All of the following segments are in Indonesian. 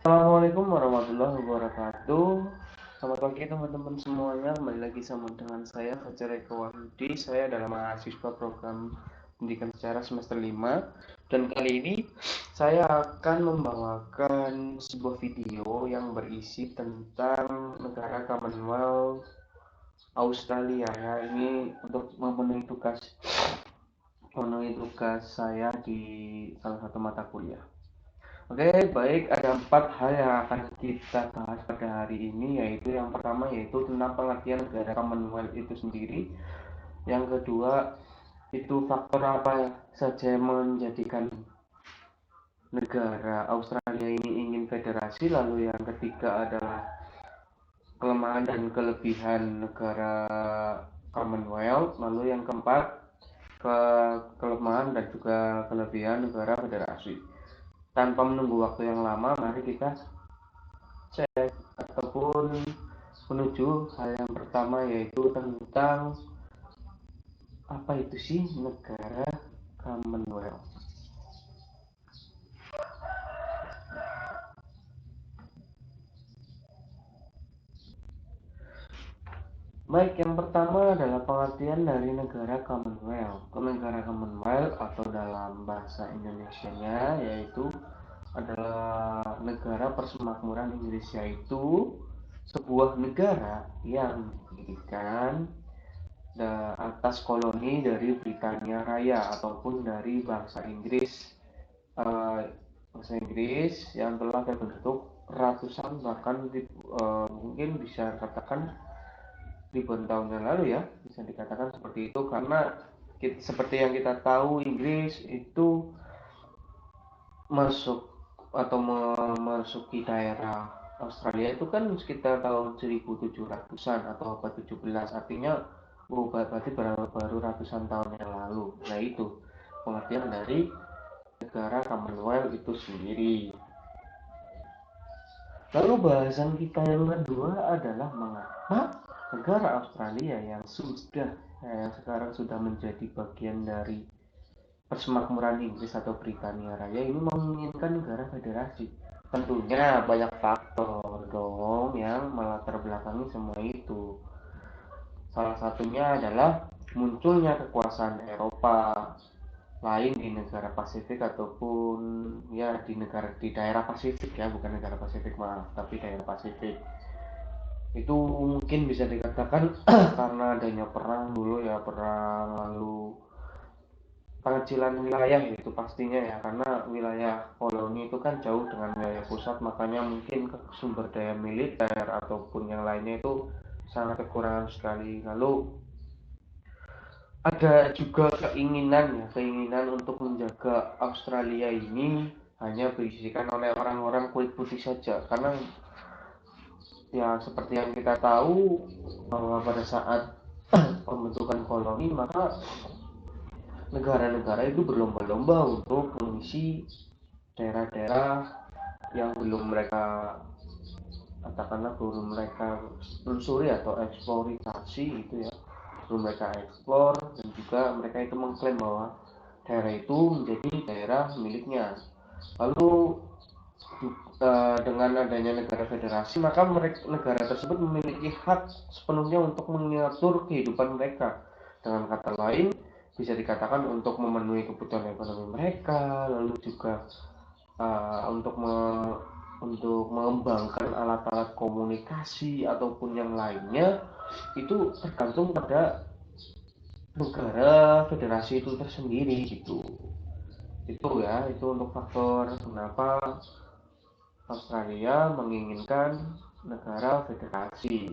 Assalamualaikum warahmatullahi wabarakatuh. Selamat pagi teman-teman semuanya. Kembali lagi sama dengan saya Fajar Eko Wahyudi. Saya adalah mahasiswa program pendidikan sejarah semester 5. Dan kali ini saya akan membawakan sebuah video yang berisi tentang negara Commonwealth Australia ya. Ini untuk memenuhi tugas saya di salah satu mata kuliah. Oke, baik. Ada 4 hal yang akan kita bahas pada hari ini, yaitu yang pertama yaitu tentang pengertian negara Commonwealth itu sendiri. Yang kedua, itu faktor apa saja yang menjadikan negara Australia ini ingin federasi. Lalu yang ketiga adalah kelemahan dan kelebihan negara Commonwealth. Lalu yang keempat, kelemahan dan juga kelebihan negara federasi. Tanpa menunggu waktu yang lama, mari kita cek ataupun menuju hal yang pertama, yaitu tentang apa itu sih negara Commonwealth. Baik, yang pertama adalah pengertian dari negara Commonwealth. Negara Commonwealth atau dalam bahasa Indonesianya yaitu adalah negara persemakmuran Inggris, yaitu sebuah negara yang didirikan atas koloni dari Britania Raya ataupun dari eh, bangsa Inggris yang telah terbentuk ratusan bahkan mungkin bisa katakan ribuan tahun yang lalu ya, bisa dikatakan seperti itu karena seperti yang kita tahu Inggris itu masuk atau memasuki daerah Australia itu kan sekitar tahun 1700-an atau abad 17, artinya berarti baru ratusan tahun yang lalu. Nah, itu pengertian dari negara Commonwealth itu sendiri. Lalu bahasan kita yang kedua adalah mengapa negara Australia yang sekarang sudah menjadi bagian dari persemakmuran Inggris atau Britania Raya ini menginginkan negara federasi. Tentunya banyak faktor dong yang melatar belakangi semua itu. Salah satunya adalah munculnya kekuasaan Eropa lain di negara Pasifik ataupun ya di daerah Pasifik ya, bukan negara Pasifik, maaf, tapi daerah Pasifik. Itu mungkin bisa dikatakan karena adanya perang dulu ya, perang, lalu pengecilan wilayah itu pastinya ya, karena wilayah koloni itu kan jauh dengan wilayah pusat, makanya mungkin sumber daya militer ataupun yang lainnya itu sangat kekurangan sekali. Lalu ada juga keinginan untuk menjaga Australia ini hanya berisikan oleh orang-orang kulit putih saja, karena ya seperti yang kita tahu bahwa pada saat pembentukan koloni maka negara-negara itu berlomba-lomba untuk mengisi daerah-daerah yang belum mereka telusuri atau eksplorasi itu ya, belum mereka eksplor, dan juga mereka itu mengklaim bahwa daerah itu menjadi daerah miliknya. Lalu dengan adanya negara federasi maka negara tersebut memiliki hak sepenuhnya untuk mengatur kehidupan mereka. Dengan kata lain, bisa dikatakan untuk memenuhi kebutuhan ekonomi mereka, lalu juga untuk mengembangkan alat-alat komunikasi ataupun yang lainnya, itu tergantung pada negara federasi itu tersendiri gitu. Itu ya, itu untuk faktor kenapa Australia menginginkan negara federasi.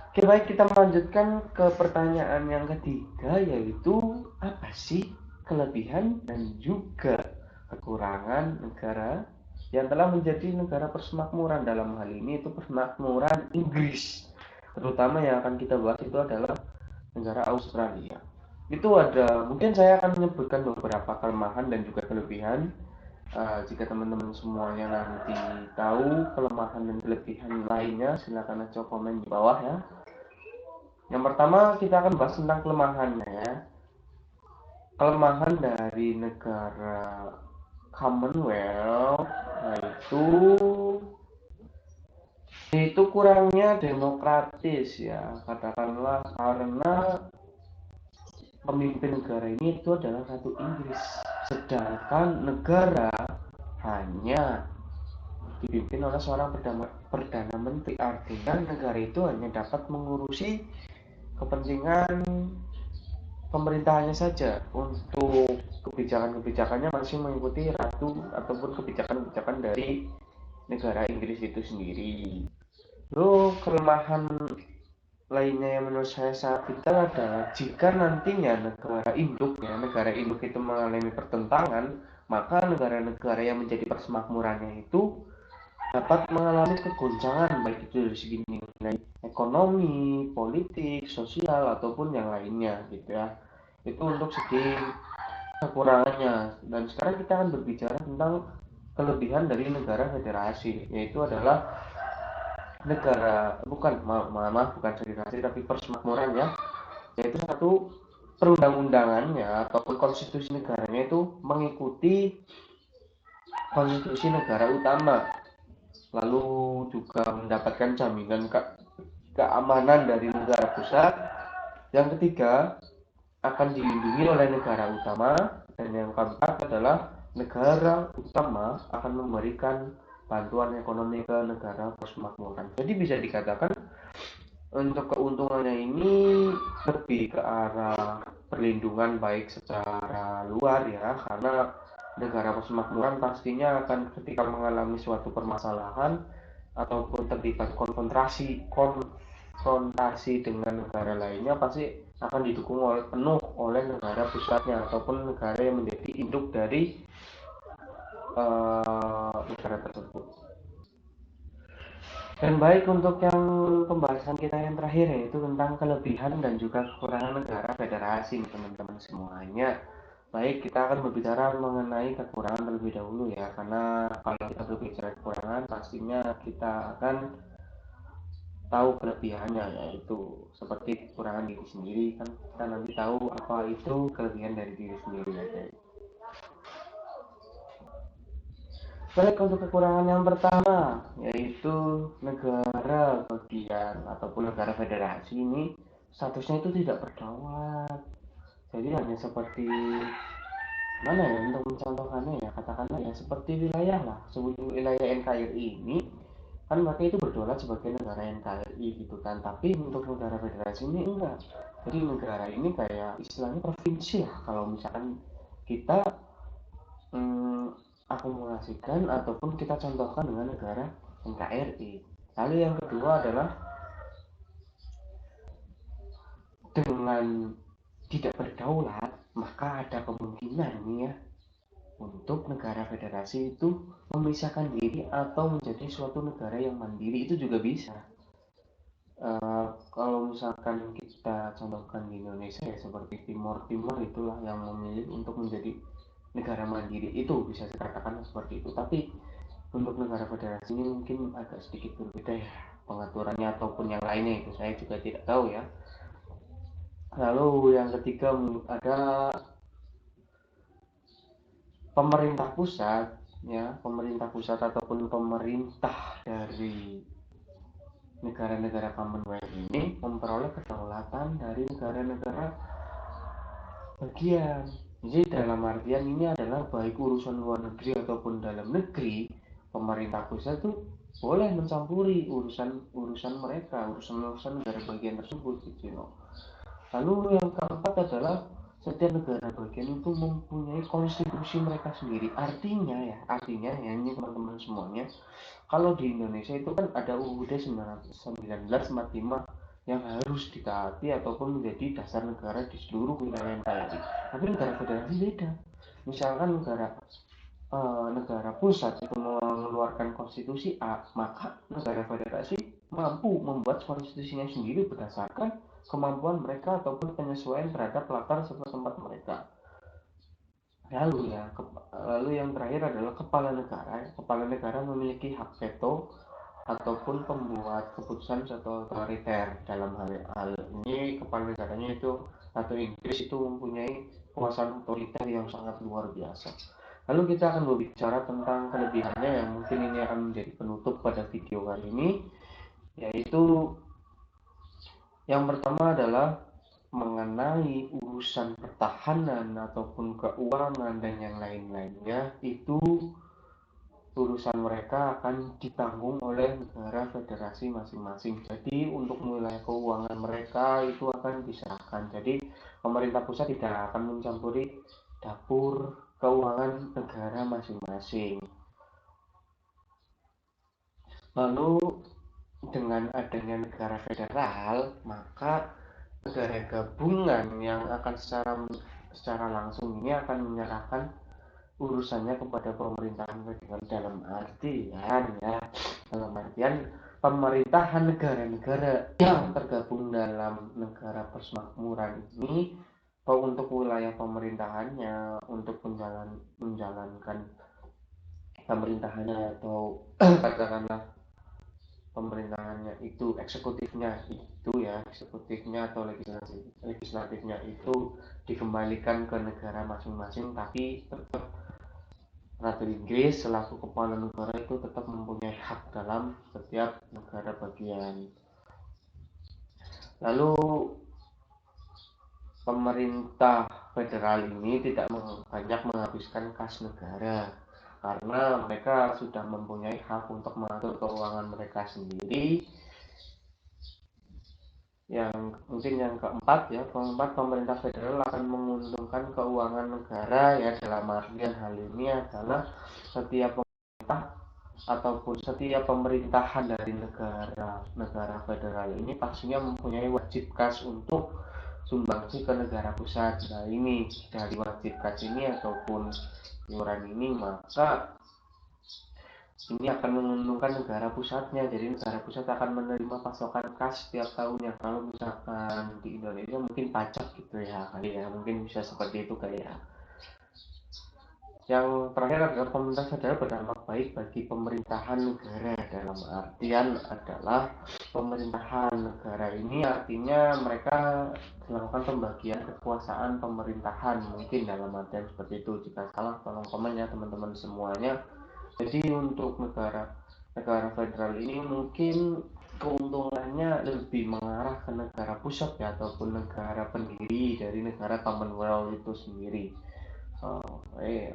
Oke, baik, kita melanjutkan ke pertanyaan yang ketiga, yaitu apa sih kelebihan dan juga kekurangan negara yang telah menjadi negara persemakmuran. Dalam hal ini itu persemakmuran Inggris, terutama yang akan kita bahas itu adalah negara Australia. Itu mungkin saya akan menyebutkan beberapa kelemahan dan juga kelebihan. Jika teman-teman semuanya nanti tahu kelemahan dan kelebihan lainnya, silakan aja komen di bawah ya. Yang pertama kita akan bahas tentang kelemahannya ya. Kelemahan dari negara Commonwealth, itu kurangnya demokratis ya, katakanlah karena pemimpin negara ini itu adalah Ratu Inggris, sedangkan negara hanya dipimpin oleh seorang perdana menteri. Artinya negara itu hanya dapat mengurusi kepentingan pemerintahannya saja. Untuk kebijakan-kebijakannya masih mengikuti ratu ataupun kebijakan-kebijakan dari negara Inggris itu sendiri. Lalu kelemahan lainnya yang menurut saya sangat vital adalah jika nantinya negara induk itu mengalami pertentangan, maka negara-negara yang menjadi persemakmurannya itu dapat mengalami kegoncangan, baik itu dari segi nilai ekonomi, politik, sosial ataupun yang lainnya gitu ya. Itu untuk segi kekurangannya. Dan sekarang kita akan berbicara tentang kelebihan dari negara federasi, yaitu adalah bukan federasi tapi persemakmuran ya, yaitu satu, perundang-undangannya ataupun konstitusi negaranya itu mengikuti konstitusi negara utama, lalu juga mendapatkan jaminan keamanan dari negara pusat. Yang ketiga, akan dilindungi oleh negara utama. Dan yang keempat adalah negara utama akan memberikan bantuan ekonomi ke negara persemakmuran. Jadi bisa dikatakan untuk keuntungannya ini lebih ke arah perlindungan baik secara luar ya, karena negara persemakmuran pastinya akan ketika mengalami suatu permasalahan ataupun terlibat konfrontasi dengan negara lainnya pasti akan didukung penuh oleh negara pusatnya ataupun negara yang menjadi induk dari negara tersebut. Dan baik, untuk yang pembahasan kita yang terakhir yaitu tentang kelebihan dan juga kekurangan negara federasi, teman-teman semuanya. Baik, kita akan berbicara mengenai kekurangan terlebih dahulu ya, karena kalau kita berbicara kekurangan pastinya kita akan tahu kelebihannya, yaitu seperti kekurangan diri sendiri. Kan kita nanti tahu apa itu kelebihan dari diri sendiri ya. Baik, untuk kekurangan yang pertama yaitu negara bagian ataupun negara federasi ini statusnya itu tidak berdaulat. Jadi hanya seperti mana ya untuk mencontohkannya ya, katakanlah ya seperti wilayah lah, sebelum wilayah NKRI ini kan mereka itu berdaulat sebagai negara NKRI gitu kan, tapi untuk negara federasi ini enggak. Jadi negara ini kayak istilahnya provinsi lah kalau misalkan kita akumulasikan ataupun kita contohkan dengan negara NKRI. Lalu yang kedua adalah dengan tidak berdaulat, maka ada kemungkinan nih ya untuk negara federasi itu memisahkan diri atau menjadi suatu negara yang mandiri, itu juga bisa. Kalau misalkan kita contohkan di Indonesia ya seperti Timor itulah yang memilih untuk menjadi negara mandiri, itu bisa dikatakan seperti itu. Tapi untuk negara federasi ini mungkin agak sedikit berbeda ya pengaturannya ataupun yang lainnya, itu saya juga tidak tahu ya. Lalu yang ketiga ada pemerintah pusat ya, pemerintah pusat ataupun pemerintah dari negara-negara Commonwealth ini memperoleh kedaulatan dari negara-negara bagian. Jadi dalam artian ini adalah baik urusan luar negeri ataupun dalam negeri, pemerintah pusat itu boleh mencampuri urusan mereka, urusan negara bagian tersebut gitu. Lalu yang keempat adalah setiap negara bagian itu mempunyai konstitusi mereka sendiri. Artinya ya ini teman-teman semuanya, kalau di Indonesia itu kan ada UUD 1945 yang harus ditaati ataupun menjadi dasar negara di seluruh wilayah NKRI. Tapi negara federasi beda. Misalkan negara pusat itu mengeluarkan konstitusi A, maka negara federasi mampu membuat konstitusinya sendiri berdasarkan kemampuan mereka ataupun penyesuaian terhadap latar setempat mereka. Lalu yang terakhir adalah kepala negara. Kepala negara memiliki hak veto ataupun pembuat keputusan atau otoriter. Dalam hal ini kepala negaranya itu Ratu Inggris itu mempunyai kekuasaan otoriter yang sangat luar biasa. Lalu kita akan berbicara tentang kelebihannya yang mungkin ini akan menjadi penutup pada video kali ini, yaitu yang pertama adalah mengenai urusan pertahanan ataupun keuangan dan yang lain-lainnya, itu urusan mereka akan ditanggung oleh negara federasi masing-masing. Jadi untuk wilayah keuangan mereka itu akan diserahkan. Jadi pemerintah pusat tidak akan mencampuri dapur keuangan negara masing-masing. Lalu dengan adanya negara federal, maka negara gabungan yang akan secara langsung ini akan menyerahkan urusannya kepada pemerintahan federal, dalam artian pemerintahan negara-negara yang tergabung dalam negara persemakmuran ini, untuk wilayah pemerintahannya, untuk menjalankan pemerintahannya atau katakanlah pemerintahannya itu eksekutifnya atau legislatifnya itu dikembalikan ke negara masing-masing, tapi tetap Ratu Inggris selaku kepala negara itu tetap mempunyai hak dalam setiap negara bagian. Lalu pemerintah federal ini tidak banyak menghabiskan kas negara karena mereka sudah mempunyai hak untuk mengatur keuangan mereka sendiri. Yang keempat, pemerintah federal akan menguntungkan keuangan negara, ya, dalam artian hal ini adalah setiap pemerintah ataupun setiap pemerintahan dari negara federal ini pastinya mempunyai wajib kas untuk sumbangsi ke negara pusat. Nah, ini dari wajib kas ini ataupun iuran ini, maka ini akan menguntungkan negara pusatnya. Jadi negara pusat akan menerima pasokan kas setiap tahunnya. Kalau misalkan di Indonesia mungkin pajak gitu ya kali ya, mungkin bisa seperti itu kali ya. Yang terakhir adalah pemerintah federal berdampak baik bagi pemerintahan negara. Dalam artian adalah pemerintahan negara ini artinya mereka melakukan pembagian kekuasaan pemerintahan, mungkin dalam artian seperti itu. Jika salah tolong komen ya teman-teman semuanya. Jadi untuk negara federal ini mungkin keuntungannya lebih mengarah ke negara pusat ya, ataupun negara pendiri dari negara Commonwealth itu sendiri.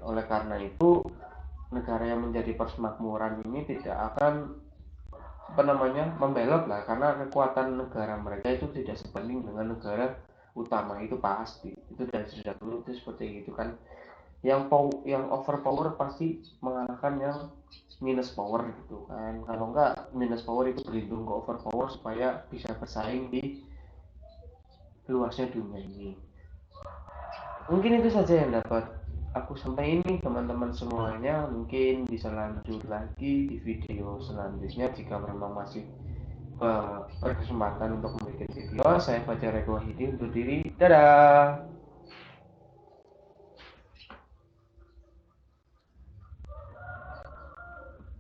Oleh karena itu negara yang menjadi persemakmuran ini tidak akan membelot lah, karena kekuatan negara mereka itu tidak sebanding dengan negara utama, itu pasti, itu dari sejak dulu itu seperti itu kan. Yang overpower pasti mengalahkan yang minus power gitu kan. Kalau enggak, minus power itu berlindung ke overpower supaya bisa bersaing di luasnya dunia ini. Mungkin itu saja yang dapat aku sampaikan ini teman-teman semuanya. Mungkin bisa lanjut lagi di video selanjutnya jika memang masih berkesempatan untuk membuat video. Saya Fajar Eko Hidi undur diri, dadah.